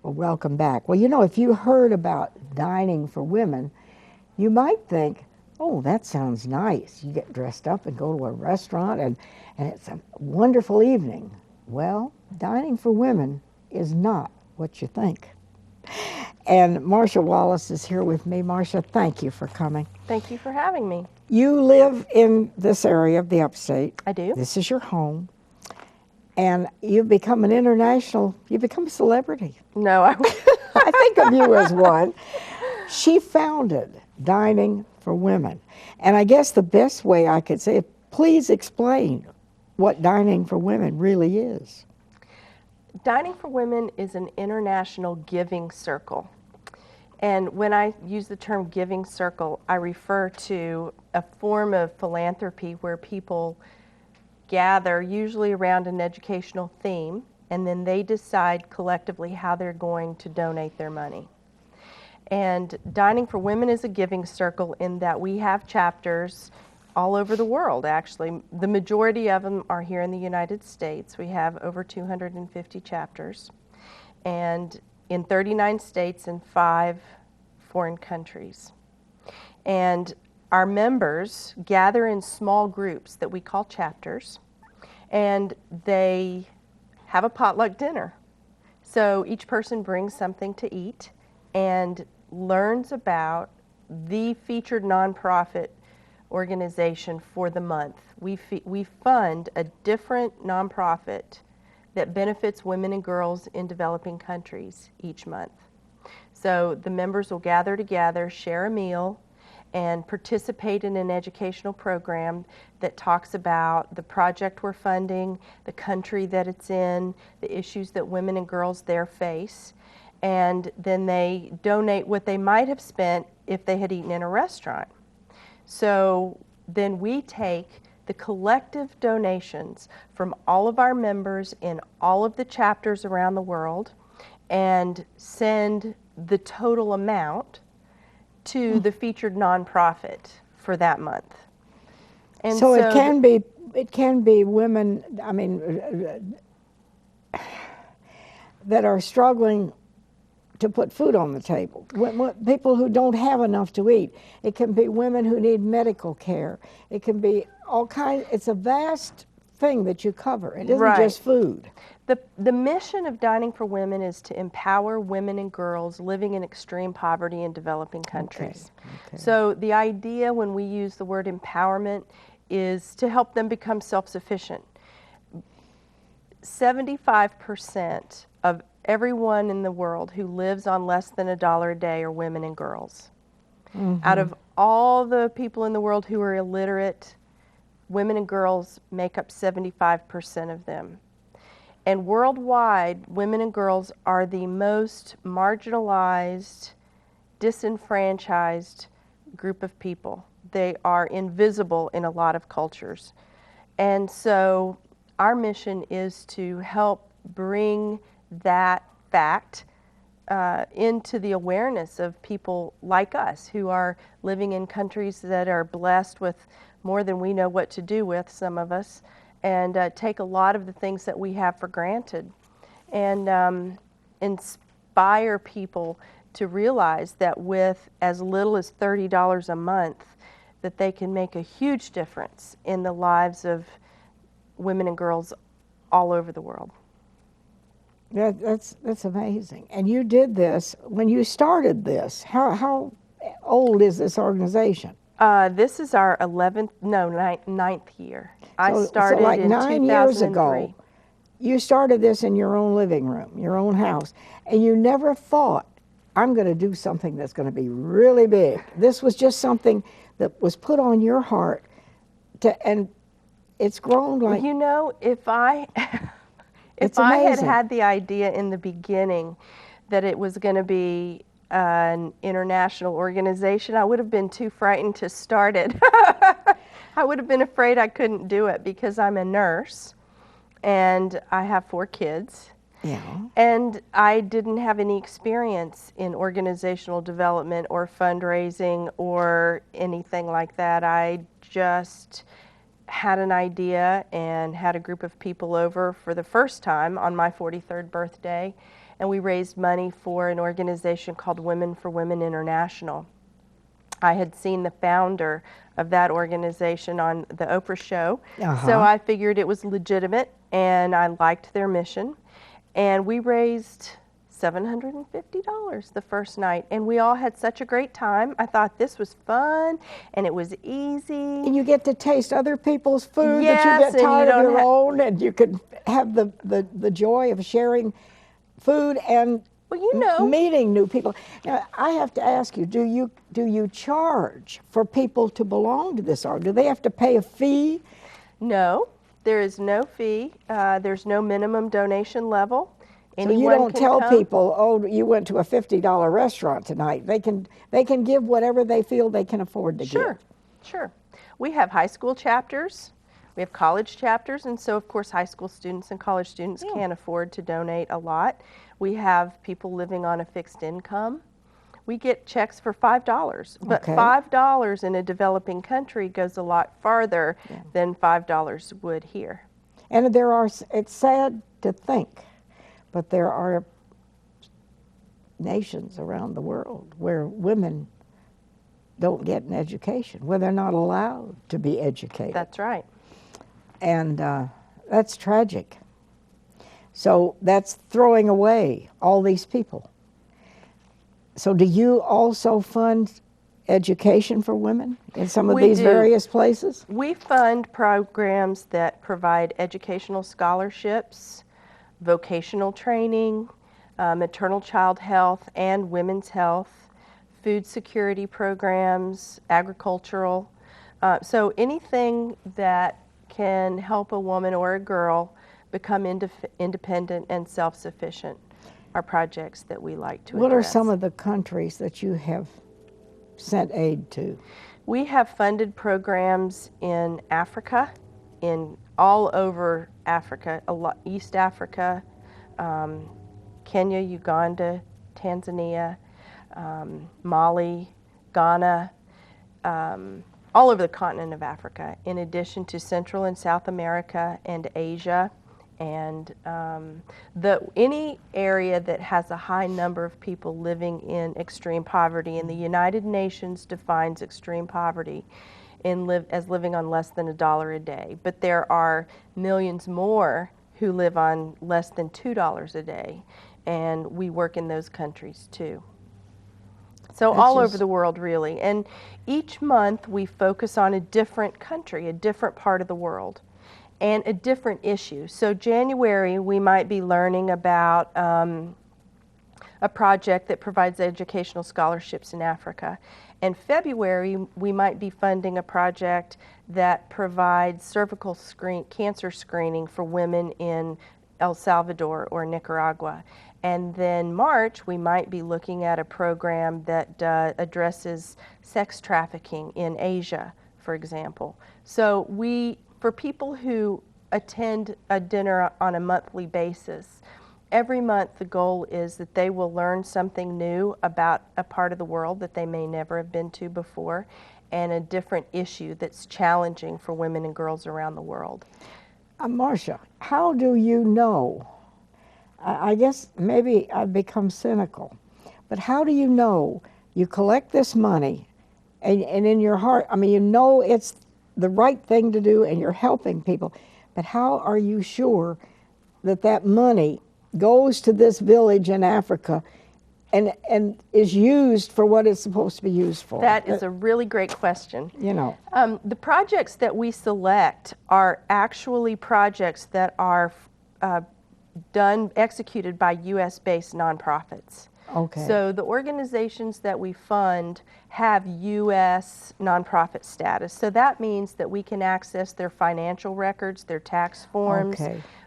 Well, welcome back. Well, you know, if you heard about dining for women, you might think, oh, that sounds nice. You get dressed up and go to a restaurant and it's a wonderful evening. Well, dining for women is not what you think. And Marsha Wallace is here with me. Marsha, thank you for coming. Thank you for having me. You live in this area of the upstate. I do. This is your home. And you've become you've become a celebrity. No, I I think of you as one. She founded Dining for Women. And I guess the best way I could say it, please explain what Dining for Women really is. Dining for Women is an international giving circle. And when I use the term giving circle, I refer to a form of philanthropy where people gather, usually around an educational theme, and then they decide collectively how they're going to donate their money. And Dining for Women is a giving circle in that we have chapters all over the world, actually. The majority of them are here in the United States. We have over 250 chapters, and in 39 states and 5 foreign countries. And our members gather in small groups that we call chapters, and they have a potluck dinner. So each person brings something to eat and learns about the featured nonprofit organization for the month. We fund a different nonprofit that benefits women and girls in developing countries each month. So the members will gather together, share a meal, and participate in an educational program that talks about the project we're funding, the country that it's in, the issues that women and girls there face, and then they donate what they might have spent if they had eaten in a restaurant. So then we take the collective donations from all of our members in all of the chapters around the world and send the total amount to the featured nonprofit for that month. And so it can be women, I mean, that are struggling to put food on the table. People who don't have enough to eat. It can be women who need medical care. It can be all kinds. It's a vast thing that you cover. It isn't just food. The mission of Dining for Women is to empower women and girls living in extreme poverty in developing countries. Okay. So the idea when we use the word empowerment is to help them become self-sufficient. 75% of everyone in the world who lives on less than $1 a day are women and girls. Mm-hmm. Out of all the people in the world who are illiterate, women and girls make up 75% of them. And worldwide, women and girls are the most marginalized, disenfranchised group of people. They are invisible in a lot of cultures. And so our mission is to help bring that fact into the awareness of people like us who are living in countries that are blessed with more than we know what to do with, some of us, and take a lot of the things that we have for granted and inspire people to realize that with as little as $30 a month that they can make a huge difference in the lives of women and girls all over the world. That's amazing. And you did this when you started this. How old is this organization? This is our ninth year. I started so like in 9 years ago. You started this in your own living room, your own house, and you never thought, I'm going to do something that's going to be really big. This was just something that was put on your heart, and it's grown like... You know, if I had the idea in the beginning that it was going to be an international organization, I would have been too frightened to start it. I would have been afraid I couldn't do it because I'm a nurse and I have 4 kids. Yeah. And I didn't have any experience in organizational development or fundraising or anything like that. I just had an idea and had a group of people over for the first time on my 43rd birthday and we raised money for an organization called Women for Women International. I had seen the founder of that organization on the Oprah show, so I figured it was legitimate, and I liked their mission. And we raised $750 the first night, and we all had such a great time. I thought this was fun, and it was easy. And you get to taste other people's food, Yes, that you and get you tired of don't your ha- own, and you can have the joy of sharing food and Well, you know, meeting new people. Now, I have to ask you, do you charge for people to belong to this art? Do they have to pay a fee? no, there is no fee. There's no minimum donation level. So you don't tell people, oh, you went to a $50 restaurant tonight. They can give whatever they feel they can afford to give. Sure. We have high school chapters. We have college chapters, and so of course high school students and college students can't afford to donate a lot. We have people living on a fixed income. We get checks for $5, but $5 in a developing country goes a lot farther than $5 would here. And it's sad to think, but there are nations around the world where women don't get an education, where they're not allowed to be educated. That's right. And that's tragic. So that's throwing away all these people. So do you also fund education for women in some of these various places? We fund programs that provide educational scholarships, vocational training, maternal child health and women's health, food security programs, agricultural. So anything that can help a woman or a girl become independent and self-sufficient are projects that we like to address. What are some of the countries that you have sent aid to? We have funded programs in Africa, in all over Africa, East Africa, Kenya, Uganda, Tanzania, Mali, Ghana, all over the continent of Africa, in addition to Central and South America and Asia. And any area that has a high number of people living in extreme poverty, and the United Nations defines extreme poverty as living on less than $1 a day. But there are millions more who live on less than $2 a day, and we work in those countries too. So all over the world, really. And each month we focus on a different country, a different part of the world, and a different issue. So January, we might be learning about a project that provides educational scholarships in Africa. In February, we might be funding a project that provides cervical cancer screening for women in El Salvador or Nicaragua. And then March, we might be looking at a program that addresses sex trafficking in Asia, for example. So for people who attend a dinner on a monthly basis, every month the goal is that they will learn something new about a part of the world that they may never have been to before, and a different issue that's challenging for women and girls around the world. Marcia, how do you know? I guess maybe I've become cynical, but how do you know you collect this money and in your heart, I mean, you know it's the right thing to do and you're helping people, but how are you sure that that money goes to this village in Africa and is used for what it's supposed to be used for? That is a really great question. You know. The projects that we select are actually projects that are executed by U.S.-based nonprofits. Okay. So the organizations that we fund have U.S. nonprofit status. So that means that we can access their financial records, their tax forms,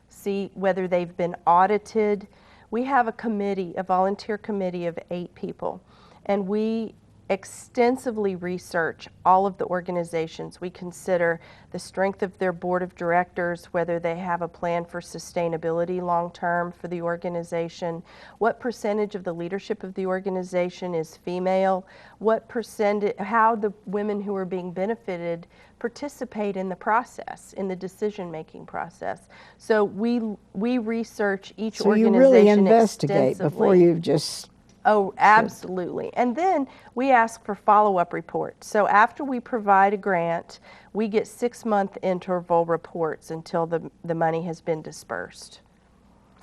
see whether they've been audited. We have a volunteer committee of 8 people, and we extensively research all of the organizations. We consider the strength of their board of directors, whether they have a plan for sustainability long-term for the organization, what percentage of the leadership of the organization is female, what percentage, how the women who are being benefited participate in the process, in the decision-making process. So we research each So you organization really investigate extensively. before you just. Oh, absolutely. And then we ask for follow-up reports. So after we provide a grant, we get 6-month interval reports until the money has been dispersed.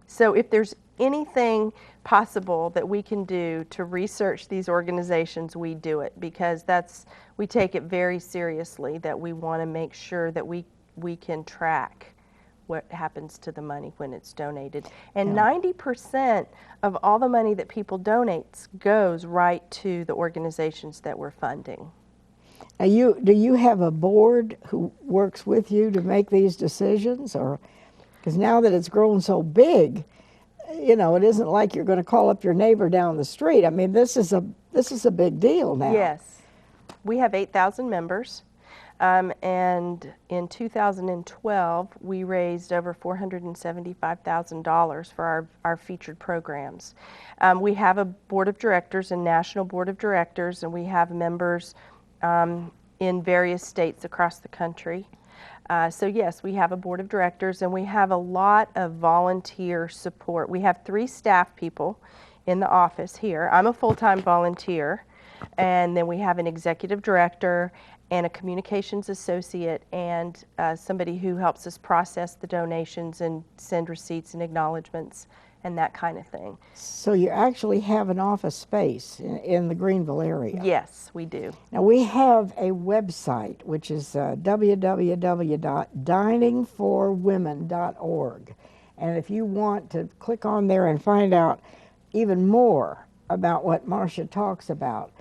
So if there's anything possible that we can do to research these organizations, we do it, because we take it very seriously, that we want to make sure that we can track what happens to the money when it's donated. And 90% of all the money that people donate goes right to the organizations that we're funding. Now do you have a board who works with you to make these decisions? Or because now that it's grown so big, it isn't like you're going to call up your neighbor down the street. I mean, this is a big deal now. Yes. We have 8,000 members. And in 2012, we raised over $475,000 for our featured programs. We have a board of directors, a national board of directors, and we have members in various states across the country. So yes, we have a board of directors, and we have a lot of volunteer support. We have 3 staff people in the office here. I'm a full-time volunteer, and then we have an executive director and a communications associate, and somebody who helps us process the donations and send receipts and acknowledgments and that kind of thing. So you actually have an office space in the Greenville area? Yes, we do. Now we have a website, which is www.diningforwomen.org. And if you want to click on there and find out even more about what Marcia talks about,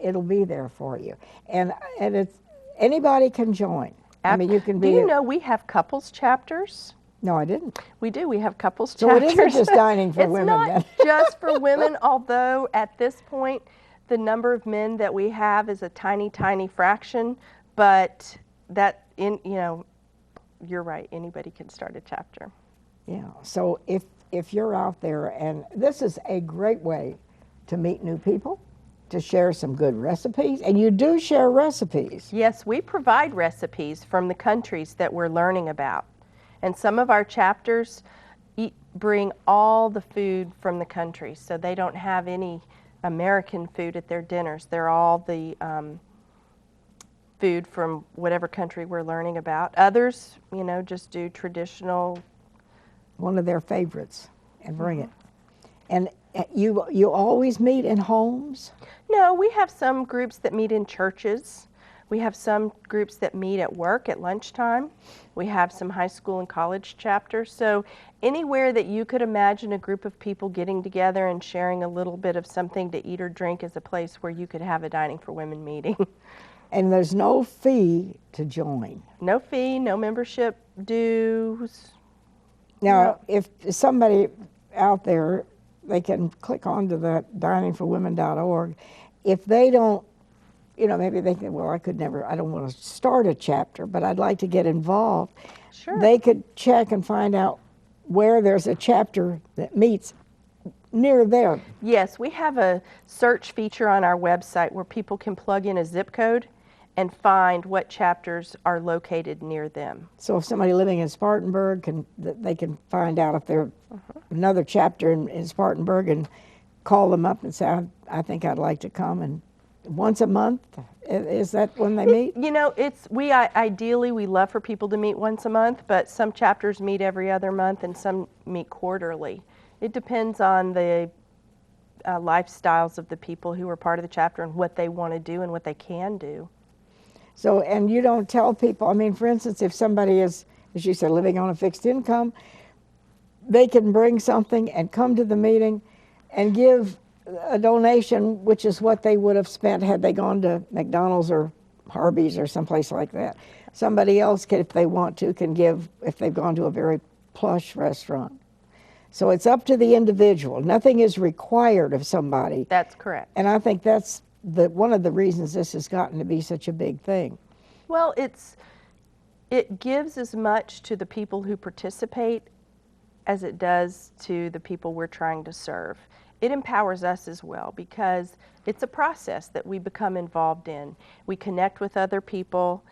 it'll be there for you. And it's anybody can join. I mean, you can be. Do you know we have couples chapters? No, I didn't. We do. We have couples So chapters. it isn't just dining for women. It's not just for women, although at this point the number of men that we have is a tiny, tiny fraction. But you're right. Anybody can start a chapter. Yeah. So if you're out there, and this is a great way to meet new people, to share some good recipes, and you do share recipes. Yes, we provide recipes from the countries that we're learning about. And some of our chapters bring all the food from the country, so they don't have any American food at their dinners. They're all the food from whatever country we're learning about. Others, just do traditional. One of their favorites, and bring it. And you always meet in homes? No, we have some groups that meet in churches. We have some groups that meet at work at lunchtime. We have some high school and college chapters. So anywhere that you could imagine a group of people getting together and sharing a little bit of something to eat or drink is a place where you could have a Dining for Women meeting. And there's no fee to join? No fee, no membership dues. Now, if somebody out there, they can click onto the diningforwomen.org. If they don't, maybe they think, well, I don't want to start a chapter, but I'd like to get involved. Sure. They could check and find out where there's a chapter that meets near them. Yes, we have a search feature on our website where people can plug in a zip code and find what chapters are located near them. So if somebody living in Spartanburg, they can find out if there's another chapter in Spartanburg and call them up and say, I think I'd like to come. And once a month, is that when they meet? Ideally we love for people to meet once a month, but some chapters meet every other month and some meet quarterly. It depends on the lifestyles of the people who are part of the chapter and what they want to do and what they can do. So, and you don't tell people, I mean, for instance, if somebody is, as you said, living on a fixed income, they can bring something and come to the meeting and give a donation, which is what they would have spent had they gone to McDonald's or Harvey's or someplace like that. Somebody else, if they want to, can give if they've gone to a very plush restaurant. So it's up to the individual. Nothing is required of somebody. That's correct. And I think that's one of the reasons this has gotten to be such a big thing. Well, it gives as much to the people who participate as it does to the people we're trying to serve. It empowers us as well because it's a process that we become involved in. We connect with other people,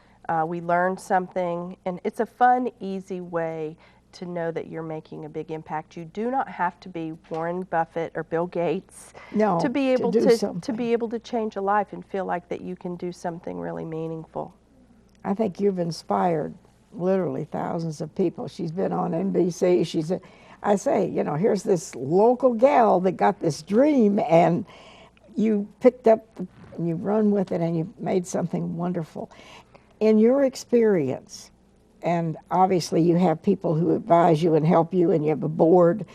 we learn something, and it's a fun, easy way to know that you're making a big impact. You do not have to be Warren Buffett or Bill Gates to be able to be able to change a life and feel like that you can do something really meaningful. I think you've inspired literally thousands of people. She's been on NBC. I say, you know, here's this local gal that got this dream, and you picked up and you run with it and you made something wonderful. In your experience, and obviously you have people who advise you and help you, and you have a board,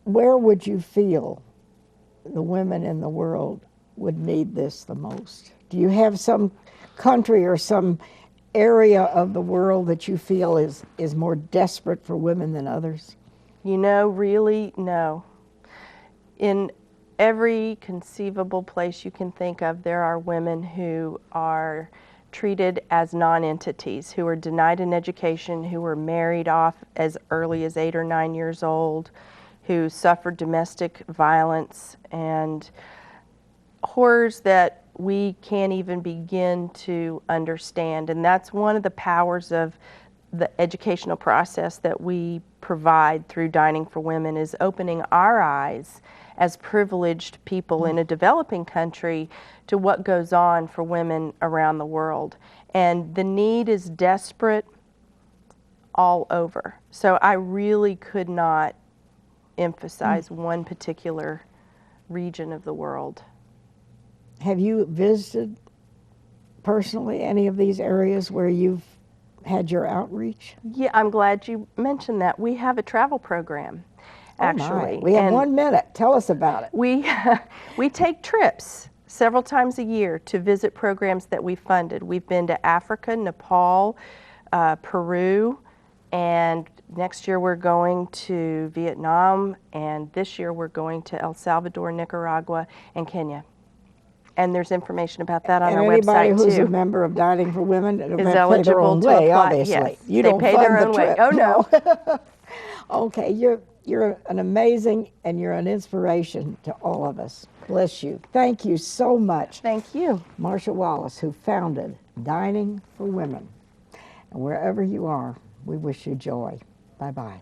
where would you feel the women in the world would need this the most? Do you have some country or some area of the world that you feel is more desperate for women than others? You know, really, no. In every conceivable place you can think of, there are women who are treated as non-entities, who are denied an education, who were married off as early as 8 or 9 years old, who suffered domestic violence and horrors that we can't even begin to understand. And that's one of the powers of the educational process that we provide through Dining for Women, is opening our eyes as privileged people in a developing country to what goes on for women around the world. And the need is desperate all over. So I really could not emphasize one particular region of the world. Have you visited personally any of these areas where you've had your outreach? Yeah, I'm glad you mentioned that. We have a travel program, actually. Oh my. We have 1 minute. Tell us about it. We take trips several times a year to visit programs that we funded. We've been to Africa, Nepal, Peru, and next year we're going to Vietnam, and this year we're going to El Salvador, Nicaragua, and Kenya. And there's information about that on our website too. Anybody who's a member of Dining for Women is eligible to apply. Obviously. Yes, you they don't pay fund their the own trip. way. Oh no. Okay, you're an amazing, and you're an inspiration to all of us. Bless you. Thank you so much. Thank you. Marsha Wallace, who founded Dining for Women. And wherever you are, we wish you joy. Bye-bye.